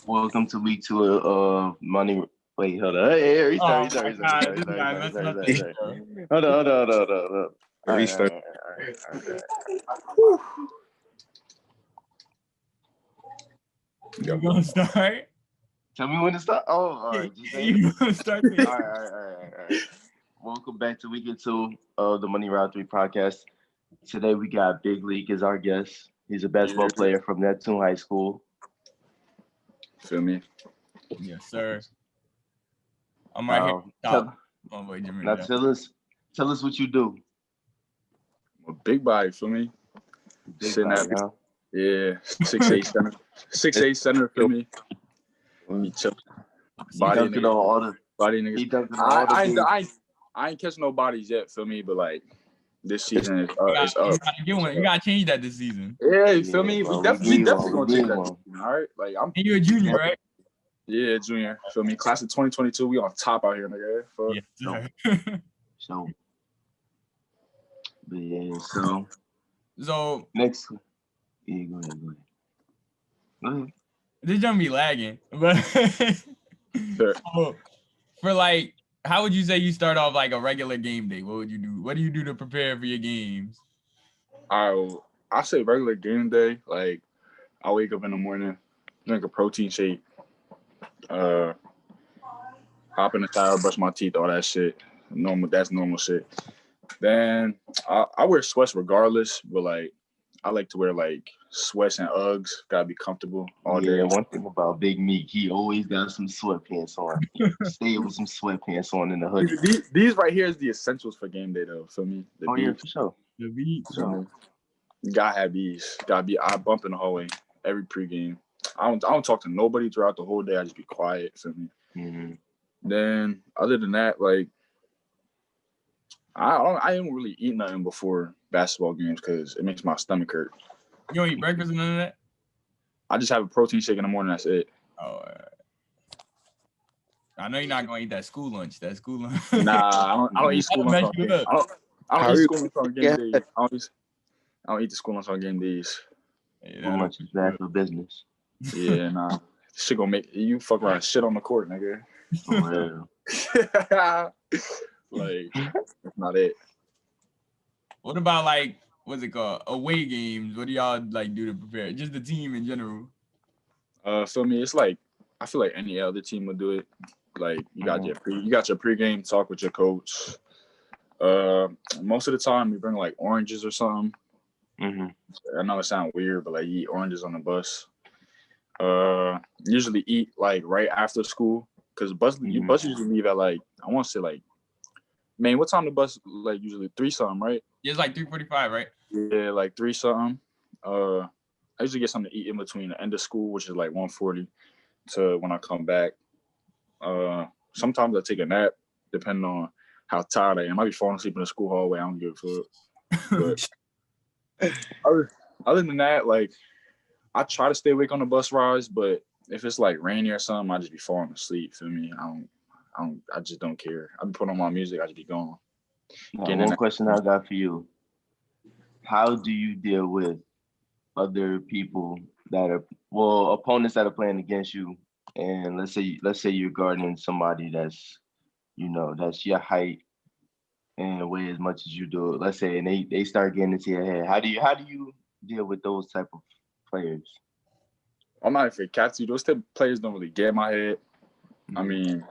Welcome to week two of Money. Wait, hold on. Hey, restart. This guy messing up the intro. Hold on. All Restart. right. You gonna start? Tell me when to start. Oh, all right. You gonna start? All right. Welcome back to week two of the Rout3 Podcast. Today we got Big League as our guest. He's a basketball player from Neptune High School. Feel me? Yes, sir. I'm right here. Now tell us what you do. I'm a big body, feel me? Big body, huh? Yeah, 6'8" center. 6'8" center, feel me? Me chill. Body niggas. He dunking all the I ain't catching no bodies yet, feel me? But like this season is up. You gotta change that this season. Yeah, you feel me? We definitely gonna change that. All right, like And you're a junior, right? Yeah, junior. Feel me? Class of 2022. We on top out here, nigga. Fuck. Yeah. So, but yeah. So next. Yeah, go ahead. This gonna be lagging, but Sure. for like, how would you say you start off like a regular game day? What would you do? What do you do to prepare for your games? I say regular game day. Like I wake up in the morning, drink a protein shake, hop in the shower, brush my teeth, all that shit. That's normal shit. Then I wear sweats regardless, but like I like to wear like sweats and Uggs. Gotta be comfortable all day. One thing about Big Meek, he always got some sweatpants on. Stay with some sweatpants on in the hoodie. These right here is the essentials for game day though. Feel me? Yeah, for sure. The beat. You gotta have these. I bump in the hallway every pregame. I don't talk to nobody throughout the whole day. I just be quiet. Feel me? Mm-hmm. Then other than that, like I didn't really eat nothing before basketball games because it makes my stomach hurt. You don't eat breakfast and none of that? I just have a protein shake in the morning. That's it. Oh, I know you're not gonna eat that school lunch. Nah, I don't eat school lunch on game. I don't eat school lunch on game days. I don't eat the school lunch on game days. Too much is bad for business. Yeah, nah. Shit gonna make you fuck around shit on the court, nigga. For real. Like, that's not it. What about like, what's it called? Away games. What do y'all like do to prepare? Just the team in general. Feel me? It's like I feel like any other team would do it. Like you got your pregame talk with your coach. Most of the time we bring like oranges or something. Mm-hmm. I know it sounds weird, but like you eat oranges on the bus. Usually eat like right after school because bus usually leave at like I want to say like. Man, what time the bus like usually 3 something, right? Yeah, it's like 3:45, right? Yeah, like 3 something. I usually get something to eat in between the end of school, which is like 1:40, to when I come back. Sometimes I take a nap, depending on how tired I am. I be falling asleep in the school hallway. I don't give a fuck. But other than that, like I try to stay awake on the bus rides, but if it's like rainy or something, I just be falling asleep. Feel me? I just don't care. I be putting on my music. I just be going. One question I got for you: how do you deal with other people that are opponents that are playing against you, and let's say you're guarding somebody that's that's your height and weigh as much as you do. Let's say, and they start getting into your head. How do you deal with those type of players? I'm not afraid cats. Those type of players don't really get in my head. I mean.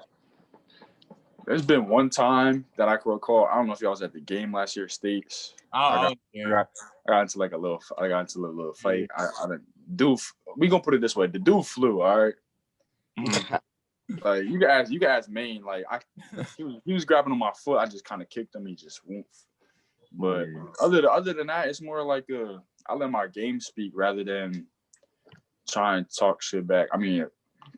There's been one time that I can recall. I don't know if y'all was at the game last year, States. I got into a little fight. We gonna put it this way: the dude flew. All right. Like you can ask Maine. Like he was grabbing on my foot. I just kind of kicked him. He just woof. But other than that, it's more like I let my game speak rather than try and talk shit back. I mean,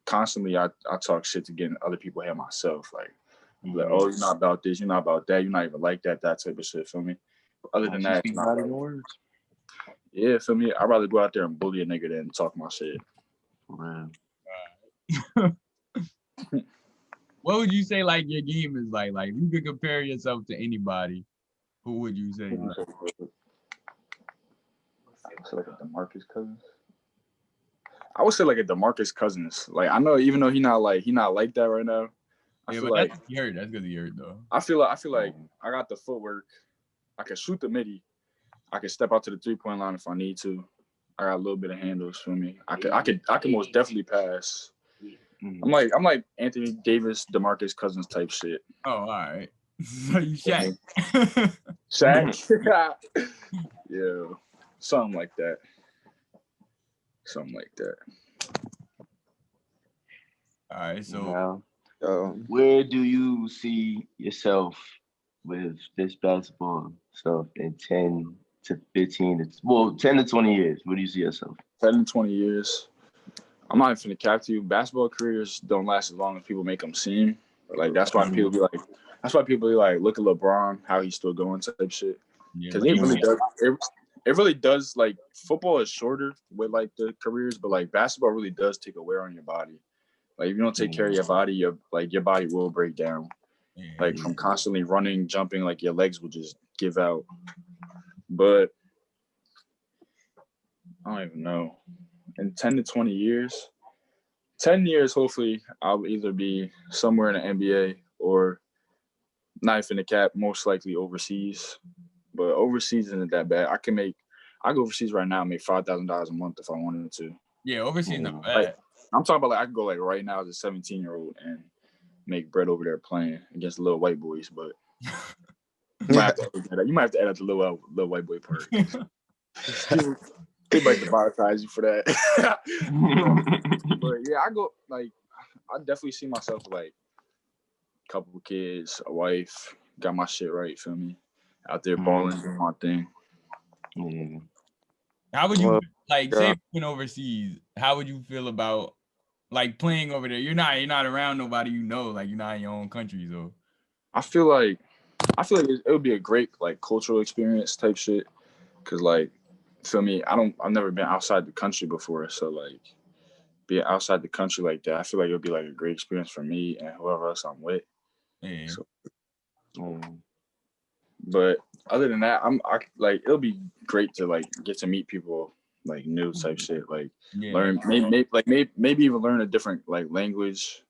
constantly I talk shit to get other people here myself. Like, oh, you're not about this, you're not about that, you're not even like that type of shit, feel me? But other than that, yeah, feel me? I'd rather go out there and bully a nigga than talk my shit. Man. What would you say like your game is like? Like you could compare yourself to anybody. Who would you say? Like a DeMarcus Cousins. I would say like a DeMarcus Cousins. Like I know even though he not like that right now. I Yeah, feel but like that's he hurt. That's because he hurt though. I feel like I got the footwork. I can shoot the midi. I can step out to the 3-point line if I need to. I got a little bit of handles for me. I could most definitely pass. I'm like Anthony Davis, DeMarcus Cousins type shit. Oh, all right. So you Shaq. Shaq. Yeah. Something like that. All right, so now, where do you see yourself with this basketball stuff in 10 to 15, 10 to 20 years? Where do you see yourself? 10 to 20 years. I'm not even finna cap to you. Basketball careers don't last as long as people make them seem. Like that's why people be like, look at LeBron, how he's still going type shit. Because it really does. Like football is shorter with like the careers, but like basketball really does take a wear on your body. Like if you don't take care of your body, your body will break down. Like from constantly running, jumping, like your legs will just give out. But I don't even know. In 10 to 20 years, 10 years, hopefully, I'll either be somewhere in the NBA or not in the cap, most likely overseas. But overseas isn't that bad. I go overseas right now and make $5,000 a month if I wanted to. Yeah, overseas not bad. Like, I'm talking about like I could go like right now as a 17-year-old and make bread over there playing against little white boys. But you might have to edit the little white boy part. They might demonetize you for that. But yeah, I go like I definitely see myself with, like a couple of kids, a wife, got my shit right, feel me? Out there balling, doing my thing. How would you say being overseas? How would you feel about like playing over there? You're not around nobody you know, like you're not in your own country, so I feel like it would be a great like cultural experience type shit. Cause like feel me, I've never been outside the country before. So like being outside the country like that, I feel like it would be like a great experience for me and whoever else I'm with. yeah. So, but other than that, I like it'll be great to like get to meet people like new type shit. Like learn maybe even learn a different like language.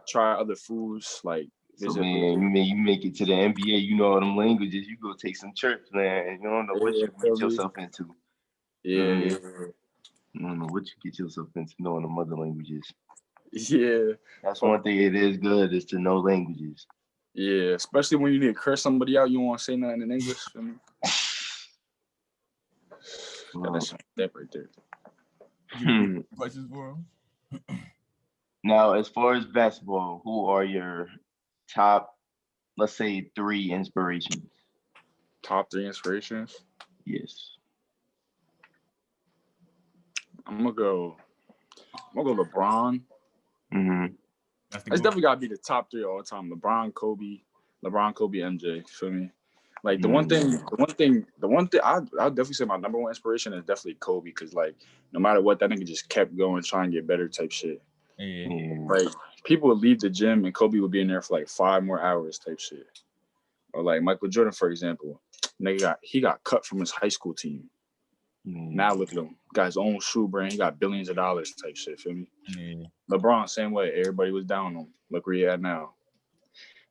Try other foods like. So man, you make it to the NBA, you know all them languages, you go take some trips, man. You don't know what you get yourself into. Yeah. You don't know what you get yourself into knowing the mother languages. Yeah. That's one thing it is good is to know languages. Yeah, especially when you need to curse somebody out, you don't want to say nothing in English. For me. That's that right there. Questions for him? Now, as far as basketball, who are your top, let's say, 3 inspirations? Top 3 inspirations? Yes. I'm gonna go LeBron. It's definitely gotta be the top 3 all the time. LeBron, Kobe, MJ. Feel me? Like the one thing I'll definitely say my number 1 inspiration is definitely Kobe, because like no matter what, that nigga just kept going, trying to get better type shit. Like people would leave the gym and Kobe would be in there for like 5 more hours type shit. Or like Michael Jordan, for example, nigga got cut from his high school team. Now look at him, got his own shoe brand, he got billions of dollars type shit. Feel me? LeBron, same way. Everybody was down on him. Look where he at now.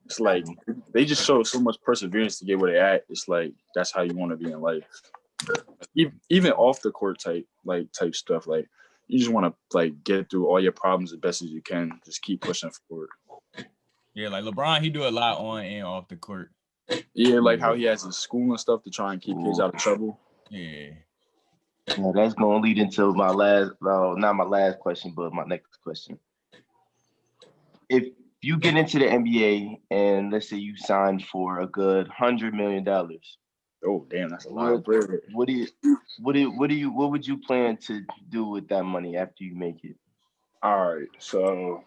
It's like they just show so much perseverance to get where they at. It's like that's how you want to be in life. Even off the court type stuff. Like you just want to like get through all your problems as best as you can. Just keep pushing forward. Yeah, like LeBron, he do a lot on and off the court. Yeah, like how he has his school and stuff to try and keep kids out of trouble. Yeah. Yeah, that's gonna lead into my not my last question, but my next question. If you get into the NBA and let's say you signed for a good $100 million. Oh damn, that's a lot of bread. What would you plan to do with that money after you make it? All right, so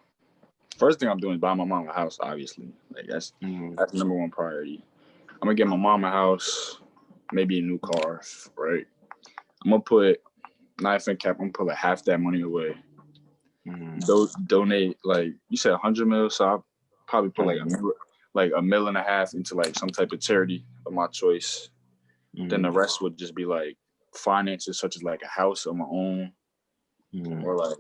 first thing I'm doing is buying my mom a house. Obviously, like that's number 1 priority. I'm gonna get my mom a house, maybe a new car, right? I'm gonna put knife and cap. I'm gonna put like half that money away. Donate like you said 100 mil, so I'll probably put like $1.5 million into like some type of charity of my choice. Then the rest would just be like finances such as like a house of my own, or like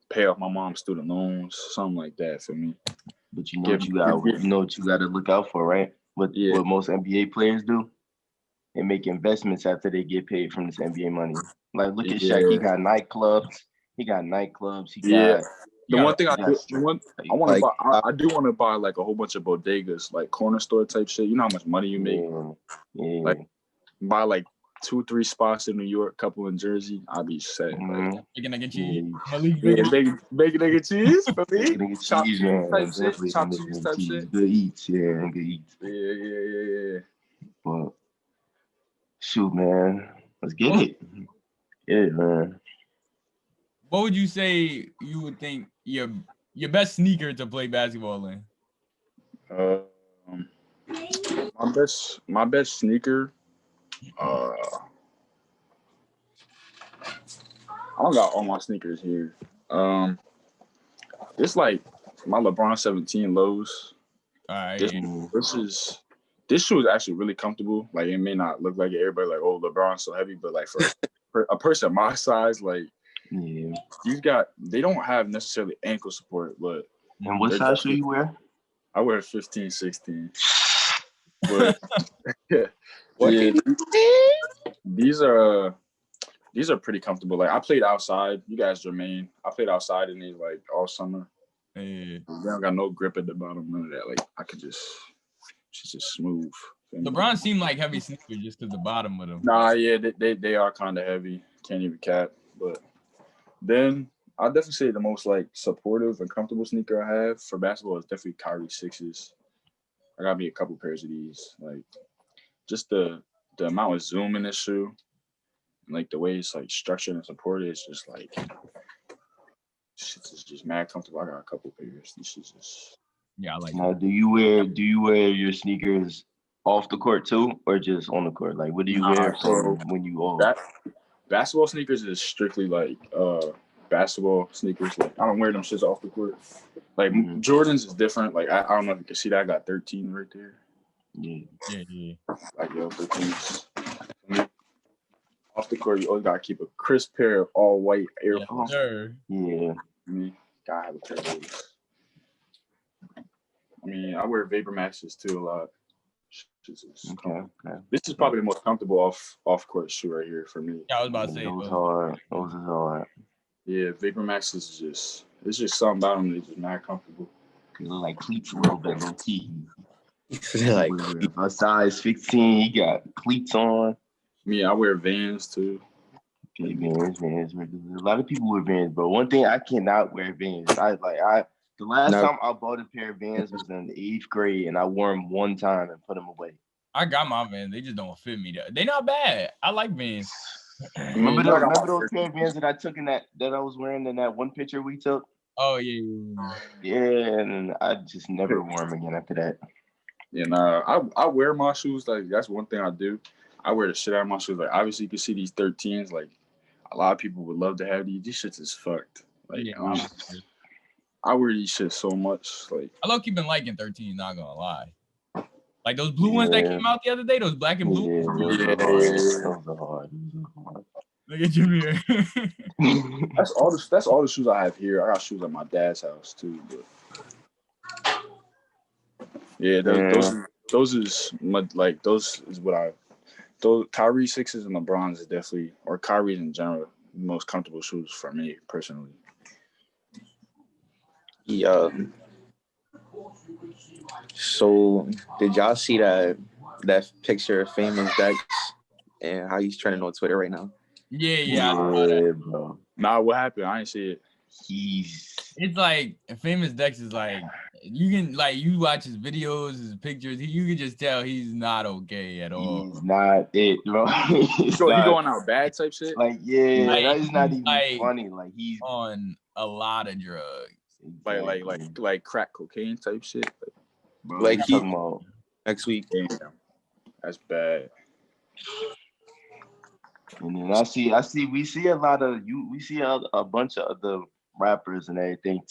pay off my mom's student loans, something like that for me. But you know what you got to look out for, right? What most NBA players do? They make investments after they get paid from this NBA money. Like look at Shaq, he got nightclubs. He got the one thing I want to buy, I do want to buy like a whole bunch of bodegas, like corner store type shit. You know how much money you make? Yeah. Like buy like 2-3 spots in New York, couple in Jersey. I'll be set. Bacon, egg, and cheese. Bacon, egg, and cheese. Bacon, egg, and cheese, man. Definitely chop cheese type shit. Good eats, yeah, good eats. Yeah. But shoot, man, let's get it. Yeah, man. What would you say you would think your best sneaker to play basketball in? My best sneaker. I don't got all my sneakers here. It's like my LeBron 17 lows. All right. This shoe is actually really comfortable. Like it may not look like everybody like, oh, LeBron's so heavy, but like for a person my size, like they don't have necessarily ankle support, but and what size shoe you wear? I wear 15, 16. But yeah, these are pretty comfortable. Like I played outside. You guys, JERMAINE. I played outside in these like all summer. They don't got no grip at the bottom, none of that. Like I could just smooth. LeBron seemed like heavy sneakers just because the bottom of them. Nah, yeah, they are kind of heavy. Can't even cap. But then I'll definitely say the most like supportive and comfortable sneaker I have for basketball is definitely KAIRI 6s. I got me a couple pairs of these. Like just the amount of zoom in this shoe, and like the way it's like structured and supported, it's just like it's just mad comfortable. I got a couple pairs. This is just I like. Now, do you wear your sneakers off the court too, or just on the court? Like, what do you wear when you off? Basketball sneakers is strictly like basketball sneakers. Like I don't wear them shits off the court. Like Jordans is different. Like I don't know if you can see that. I got 13 right there. Yeah. Like 13s. Off the court, you always gotta keep a crisp pair of all white Air Force. Yeah. Gotta have a pair of those. I mean, I wear Vapor Maxes too a lot. Okay. This is probably the most comfortable off court shoe right here for me. Yeah, I was about to say those is hard. Yeah, Vapor Maxes is just something about them that's just not comfortable. They look like cleats a little bit, low key. Like a size 15, he got cleats on. I wear Vans too. Okay, Vans. A lot of people wear Vans, but one thing I cannot wear Vans. The last time I bought a pair of Vans was in the 8th grade, and I wore them one time and put them away. I got my Vans. They just don't fit me. They're not bad. I like Vans. Remember those pair of Vans that I took that I was wearing in that one picture we took? Oh, yeah. Yeah, and I just never wore them again after that. Yeah, I wear my shoes. Like, that's one thing I do. I wear the shit out of my shoes. Like, obviously, you can see these 13s. Like, a lot of people would love to have these. These shits is fucked. Like, I wear these shit so much. Like, I love keeping liking 13, not gonna lie. Like those blue ones that came out the other day, those black and blue. Those are hard. Look at Jimmy. That's all the shoes I have here. I got shoes at my dad's house too. But yeah, those is what I. Those KAIRI 6s and LeBrons is definitely, or KAIRI's in general, the most comfortable shoes for me personally. Yeah. So did y'all see that picture of Famous Dex and how he's trending on Twitter right now? Yeah, bro. Nah, what happened? I didn't see it. It's like Famous Dex is like, you can like, you watch his videos, his pictures, you can just tell he's not okay at all. He's not it, bro. He going out bad type shit. Like, that is not even funny. Like, he's on a lot of drugs. Like crack cocaine type shit. Bro, like he next week. Damn, that's bad. And then we see a lot of we see a bunch of other rappers and everything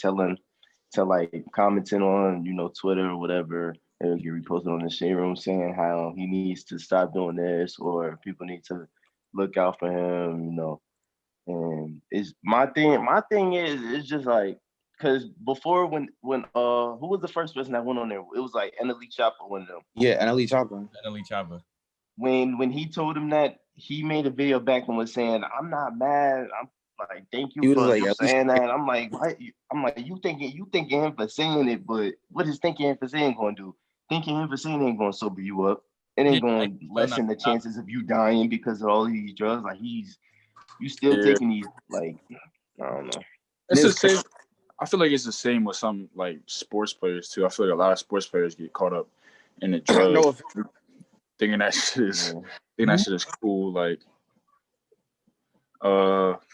commenting on Twitter or whatever, and get reposted on the Shade Room saying how he needs to stop doing this or people need to look out for him, And it's my thing. My thing is, it's just like, because before when who was the first person that went on there? It was like Annalie Chopper, one of them. Yeah, Annalie Chopper. Annalie Chopper. When he told him that, he made a video back and was saying, "I'm not mad. I'm like, thank you for saying that." I'm like, why? I'm like, you thanking him for saying it, but what is thanking him for saying going to do? Thanking him for saying ain't going to sober you up. It ain't going to lessen the chances of you dying because of all these drugs. Like you still taking these, like, I don't know. It's the same. I feel like it's the same with some like sports players too. I feel like a lot of sports players get caught up in the drugs, thinking that shit is cool. Like,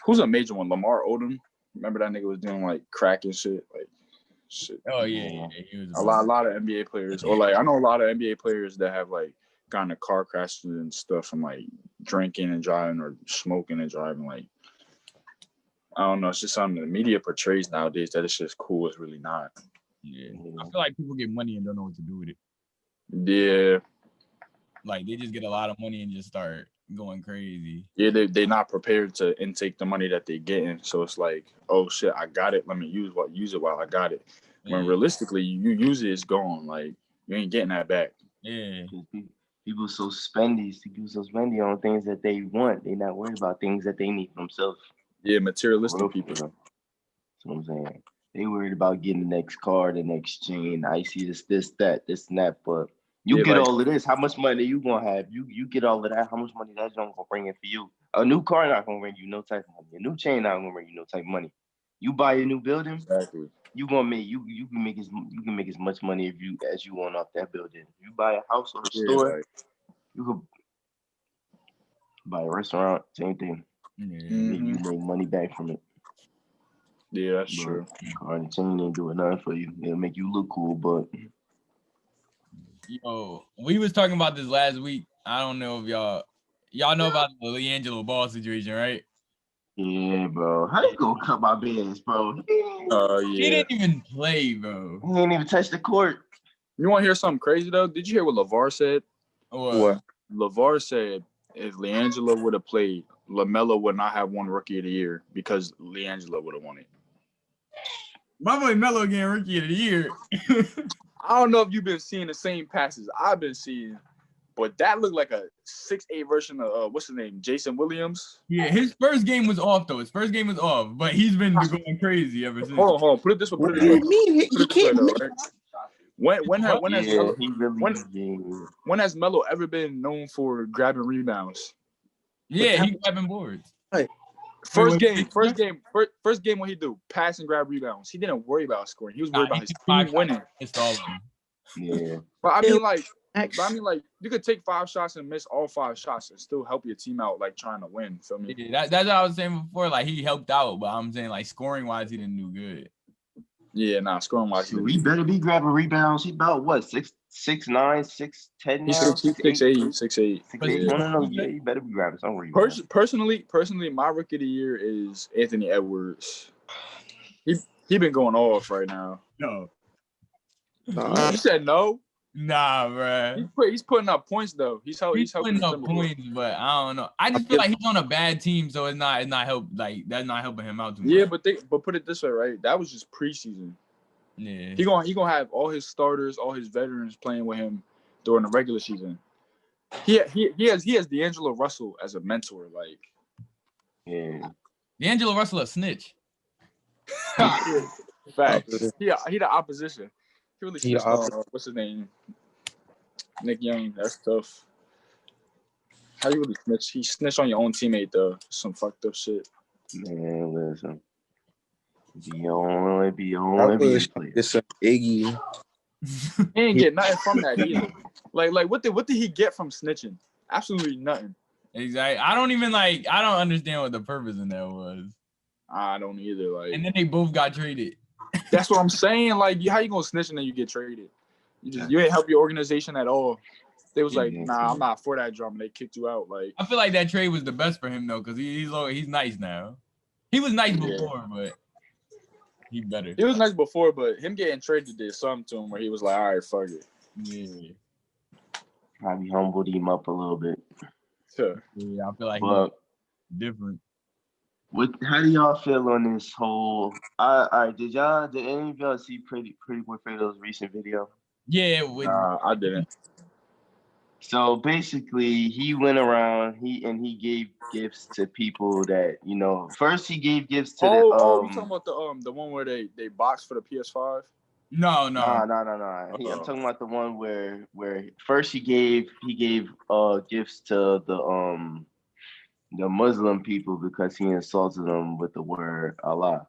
who's a major one? Lamar Odom. Remember that nigga was doing like crack and shit, like shit. Oh yeah. He was a lot of NBA players, or like I know a lot of NBA players that have like gotten in car crashes and stuff from like drinking and driving or smoking and driving. Like, I don't know. It's just something the media portrays nowadays that it's just cool. It's really not. Yeah. I feel like people get money and don't know what to do with it. Yeah. Like they just get a lot of money and just start going crazy. Yeah, they're not prepared to intake the money that they're getting. So it's like, oh shit, I got it. Let me use it while I got it. When realistically, you use it, it's gone. Like you ain't getting that back. Yeah. People so spendy on things that they want. They're not worried about things that they need for themselves. Yeah, materialistic people. That's what I'm saying. They worried about getting the next car, the next chain. I see this, and that. But you get all of this. How much money you gonna have? You get all of that. How much money that's gonna bring in for you? A new car not gonna bring you no type of money. A new chain not gonna bring you no type of money. You buy a new building, exactly. You gonna make you can make as much money as you want off that building. You buy a house or a store, you could buy a restaurant, same thing. You make money back from it. Yeah, that's true. Car and chain ain't doing nothing for you. It'll make you look cool, but we was talking about this last week. I don't know if y'all know about the LiAngelo Ball situation, right? Yeah, bro. How you gonna cut my bands, bro? He didn't even play, bro. He didn't even touch the court. You want to hear something crazy though? Did you hear what LeVar said? What? LeVar said if LiAngelo would have played, LaMelo would not have won Rookie of the Year because LiAngelo would have won it. My boy Melo getting Rookie of the Year. I don't know if you've been seeing the same passes I've been seeing, but that looked like a 6'8" version of what's his name, Jason Williams. Yeah, his first game was off though. But he's been going crazy ever since. Hold on. Put it this way. What do you mean? You can't. When has Melo ever been known for grabbing rebounds? Yeah, he grabbing boards. First game, what he do? Pass and grab rebounds. He didn't worry about scoring. He was worried about his team winning. Yeah. But I mean, like, you could take 5 shots and miss all 5 shots and still help your team out, like trying to win. Feel me? Yeah, that's what I was saying before. Like he helped out, but I'm saying like scoring wise, he didn't do good. Yeah, scoring wise, he better be grabbing rebounds. He about what 6'9", 6'10" He's 6'8". No. Yeah, he better be grabbing some rebounds. Personally, my Rookie of the Year is Anthony Edwards. He been going off right now. No. You said no? Nah, bro. He's putting up points though. He's putting up points, but I don't know. I just feel like he's on a bad team, so it's not help. Like that's not helping him out too much. Yeah, but put it this way, right? That was just preseason. Yeah. He gonna have all his starters, all his veterans playing with him during the regular season. He has D'Angelo Russell as a mentor, like. Yeah. D'Angelo Russell a snitch. Facts. He the opposition. He really snitched on what's his name? Nick Young. That's tough. How you really snitch? He snitched on your own teammate though. Some fucked up shit. Man, listen. Be on. It's some Iggy. He ain't get nothing from that either. Like what did he get from snitching? Absolutely nothing. Exactly. I don't understand what the purpose in that was. I don't either. Like, and then they both got traded. That's what I'm saying. Like, how you gonna snitch and then you get traded? You ain't help your organization at all. They was like, nah, I'm not for that drama. They kicked you out. Like, I feel like that trade was the best for him though, because he's nice now. He was nice before, but he better. He was nice before, but him getting traded did something to him where he was like, all right, fuck it. Yeah. Probably humbled him up a little bit. Sure. Yeah, I feel like he's different. How do y'all feel on this whole? All right, did any of y'all see Pretty Boy Fredo's recent video? Yeah, I didn't. So basically, he went around. He gave gifts to people that First, he gave gifts to you talking about the one where they boxed for the PS5? No. No. I'm talking about the one where first he gave gifts to the Muslim people because he insulted them with the word Allah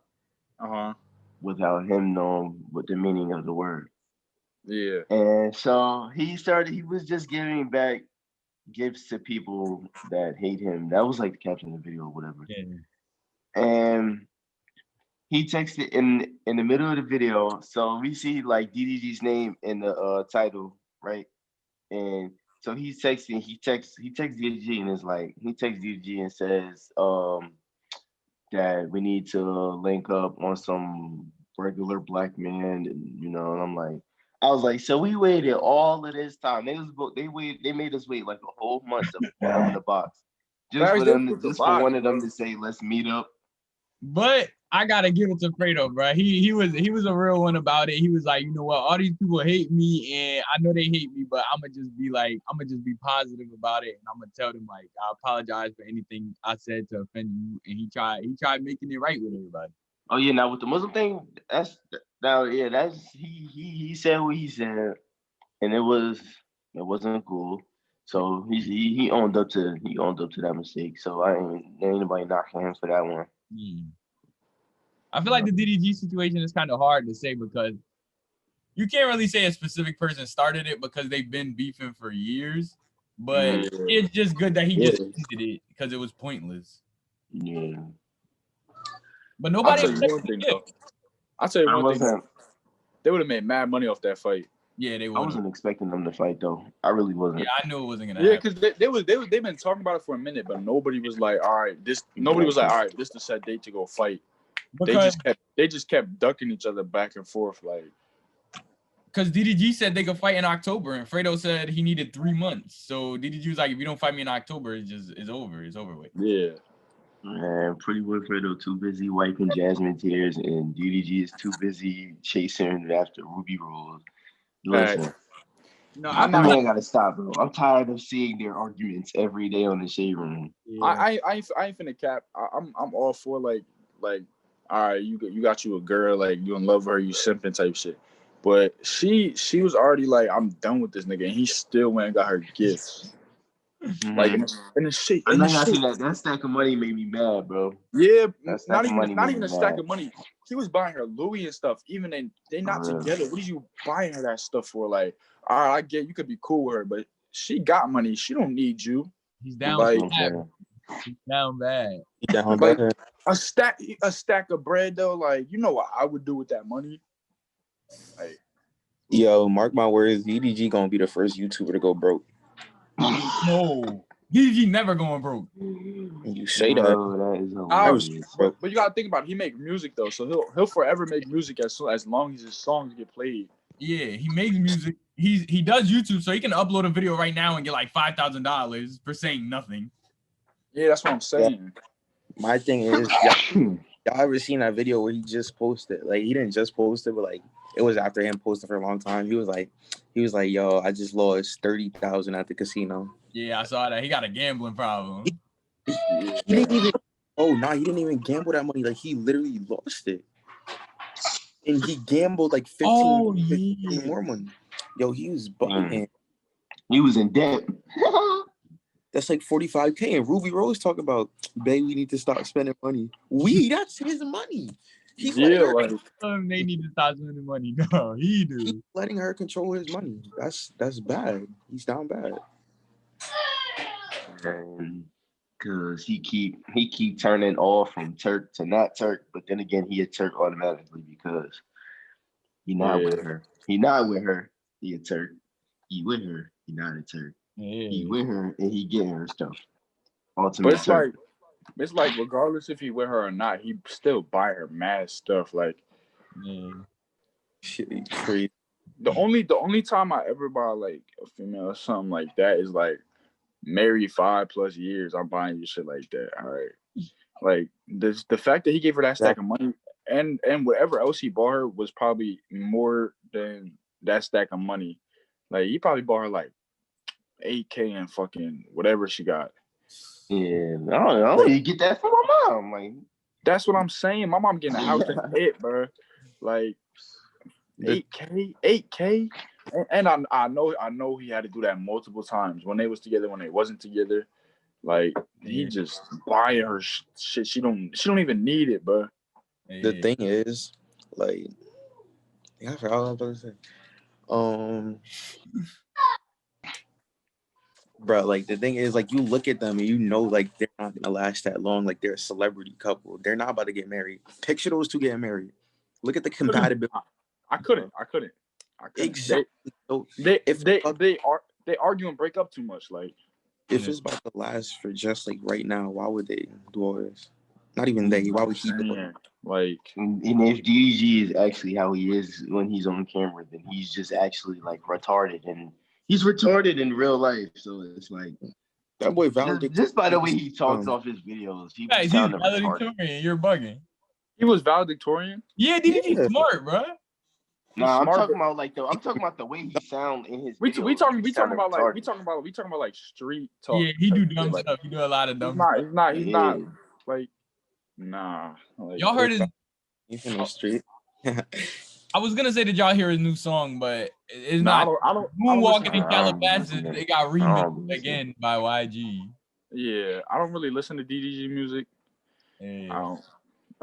without him knowing what the meaning of the word. Yeah. And so he was just giving back gifts to people that hate him. That was like the caption of the video or whatever. Yeah. And he texted in the middle of the video. So we see like DDG's name in the title, right? And so he texts DDG and is like, he texts DDG and says that we need to link up on some regular black man, and I'm like, I was like, so we waited all of this time. They made us wait like a whole month to put them in the box. Just for one of them to say, let's meet up. But I gotta give it to Fredo, bro. He was a real one about it. He was like, you know what, all these people hate me, and I know they hate me, but I'ma just be positive about it, and I'm gonna tell them like I apologize for anything I said to offend you. And he tried making it right with everybody. Oh yeah, now with the Muslim thing, he said what he said, and it wasn't cool. So he owned up to that mistake. So ain't anybody knocking him for that one. I feel like the DDG situation is kind of hard to say because you can't really say a specific person started it because they've been beefing for years. But it's just good that he just ended it because it was pointless. Yeah. But nobody. I'll tell you one thing. They would have made mad money off that fight. Yeah, they would. I wasn't expecting them to fight though. I really wasn't. Yeah, I knew it wasn't gonna happen. Yeah, because they've been talking about it for a minute, but nobody was like, all right, this the set date to go fight. Because they just kept ducking each other back and forth, like. Because DDG said they could fight in October, and Fredo said he needed 3 months. So DDG was like, if you don't fight me in October, it's over. It's over with. Yeah. Man, Pretty Boy Fredo too busy wiping Jasmine tears, and DDG is too busy chasing after Ruby Rose. Listen, I gotta stop, bro. I'm tired of seeing their arguments every day on the Shade Room. Yeah. I ain't finna cap. I'm all for like, all right, you got you a girl, like you in love with her, you simping type shit. But she was already like, I'm done with this nigga, and he still went and got her gifts. Mm-hmm. Like, and the shit. I know that stack of money made me mad, bro. Yeah, not even a stack of money. He was buying her Louis and stuff. Even they not together. What are you buying her that stuff for? Like, all right, I get you could be cool with her, but she got money. She don't need you. He's down bad. He's down bad. Like, a stack of bread though. Like, you know what I would do with that money? Like, yo, mark my words, DDG gonna be the first YouTuber to go broke. No, DDG never going broke. You say that is but you gotta think about it. He make music though, so he'll forever make music as long as his songs get played. Yeah, he makes music. He does YouTube, so he can upload a video right now and get like $5,000 for saying nothing. Yeah, that's what I'm saying. My thing is, y'all ever seen that video where he just posted? Like, he didn't just post it, but like it was after him posting for a long time. He was like, yo, I just lost 30,000 at the casino. Yeah, I saw that. He got a gambling problem. He didn't even. He didn't even gamble that money. Like, he literally lost it, and he gambled like 15 more money. Yo, he was bugging. He was in debt. That's like 45K. And Ruby Rose talking about, babe, we need to stop spending money. That's his money. They need to stop spending money. No, he do. He's letting her control his money. That's bad. He's down bad. Because he keep turning off from Turk to not Turk, but then again he a Turk automatically because he not with her. He not with her. He a Turk. He with her. He not a Turk. Yeah. He with her and he getting her stuff. Ultimate but it's like regardless if he with her or not, he still buy her mad stuff. Like, shit, crazy. The only time I ever buy like a female or something like that is like married 5+ years. I'm buying you shit like that. All right. Like the fact that he gave her that stack of money and whatever else he bought her was probably more than that stack of money. Like he probably bought her like $8K and fucking whatever she got. Yeah, I don't know. You get that from my mom. Like that's what I'm saying. My mom getting a house and it, bro. Like 8K. And I know he had to do that multiple times when they was together, when they wasn't together. Like he just buying her shit. She don't even need it, bro. The thing is, like, I forgot what I was about to say. Bro, like the thing is, like you look at them and you know, like they're not gonna last that long. Like they're a celebrity couple. They're not about to get married. Picture those two getting married. Look at the compatibility. I couldn't. Exactly. They argue and break up too much. Like if it's about to last for just like right now, why would they do all this? Not even they. Why would he do it? Like, and if DG is actually how he is when he's on camera, then he's just actually like retarded, and he's retarded in real life. So it's like that boy valedictorian. Just by the way he talks off his videos, he's valedictorian. You're bugging. He was valedictorian. Yeah, DG smart, bro. Nah, I'm talking about the way he sound in his. We talking about like street talk. Yeah, he do dumb stuff. He do a lot of dumb stuff. He's not like nah. Like, y'all heard his. He's in the street. I was gonna say that y'all hear his new song, but it's not. I don't Moonwalking in Calabasas. They got remixed again by YG. Yeah, I don't really listen to DDG music. Yeah.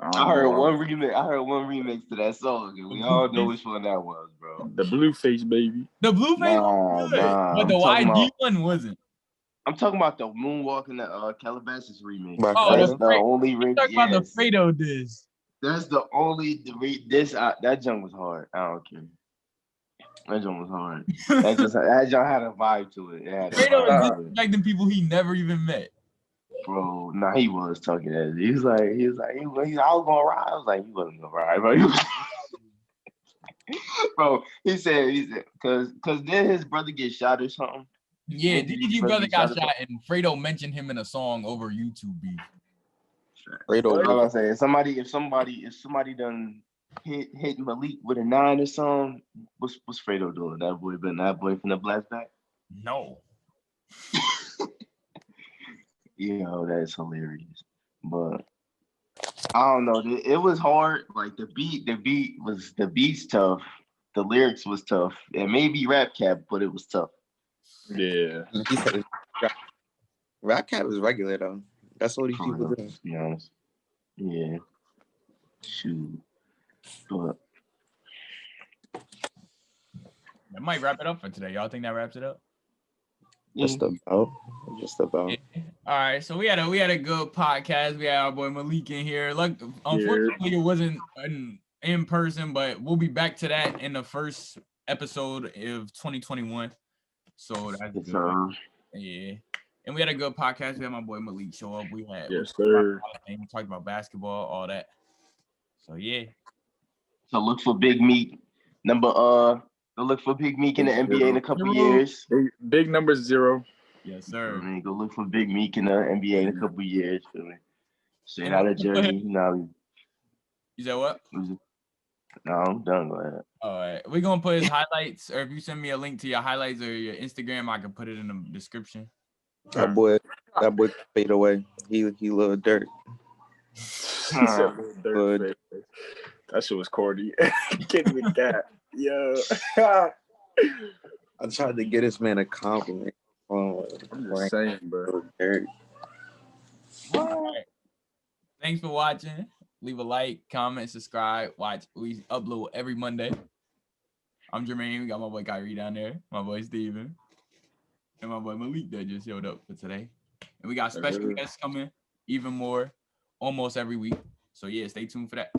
I heard one remix to that song, and we all know which one that was, bro. The Blueface baby. The Blueface one was good, but the YG one wasn't. I'm talking about the Moonwalking the Calabasas remix. That's the only remix. Talking about the Fredo diss. That's the only that junk was hard. I don't care. That junk was hard. that junk had a vibe to it. Fredo is disrespecting people he never even met. Bro, nah, he was talking that. He was like, I was gonna ride. I was like, you wasn't gonna ride, bro. Bro, he said, cause then his brother get shot or something. Yeah, DDG brother got shot, and Fredo mentioned him in a song over YouTube beef. Fredo, I was saying, if somebody done hit Malik with a 9 or something, what's Fredo doing? That boy from the blast back? No. That's hilarious. But I don't know. It was hard. Like the beat's tough. The lyrics was tough. It may be Rap Cap, but it was tough. Yeah. Rap Cap is regular though. That's what these people do. To be honest. Yeah. Shoot. But that might wrap it up for today. Y'all think that wraps it up? Just about. Yeah. All right, so we had a good podcast. We had our boy Malik in here. Look, unfortunately, it wasn't in person, but we'll be back to that in the first episode of 2021. So that's good. Yeah, and we had a good podcast. We had my boy Malik show up. We talked about basketball, all that. So yeah. So look for Big Meek look for Big Meek in the NBA in a couple years. Big number 0. Yes, sir. Go look for Big Meek in the NBA in a couple years. Straight out of Jersey. You said what? No, I'm done. Go ahead. All right. We're going to put his highlights, or if you send me a link to your highlights or your Instagram, I can put it in the description. That boy fade away. He little dirt. That shit was corny. Can't even that. Yo. I tried to get this man a compliment. I'm just saying, bro. All right. Thanks for watching. Leave a like, comment, subscribe. Watch. We upload every Monday. I'm Jermaine. We got my boy KAIRI down there. My boy Steven. And my boy Malik that just showed up for today. And we got special guests coming, even more, almost every week. So yeah, stay tuned for that.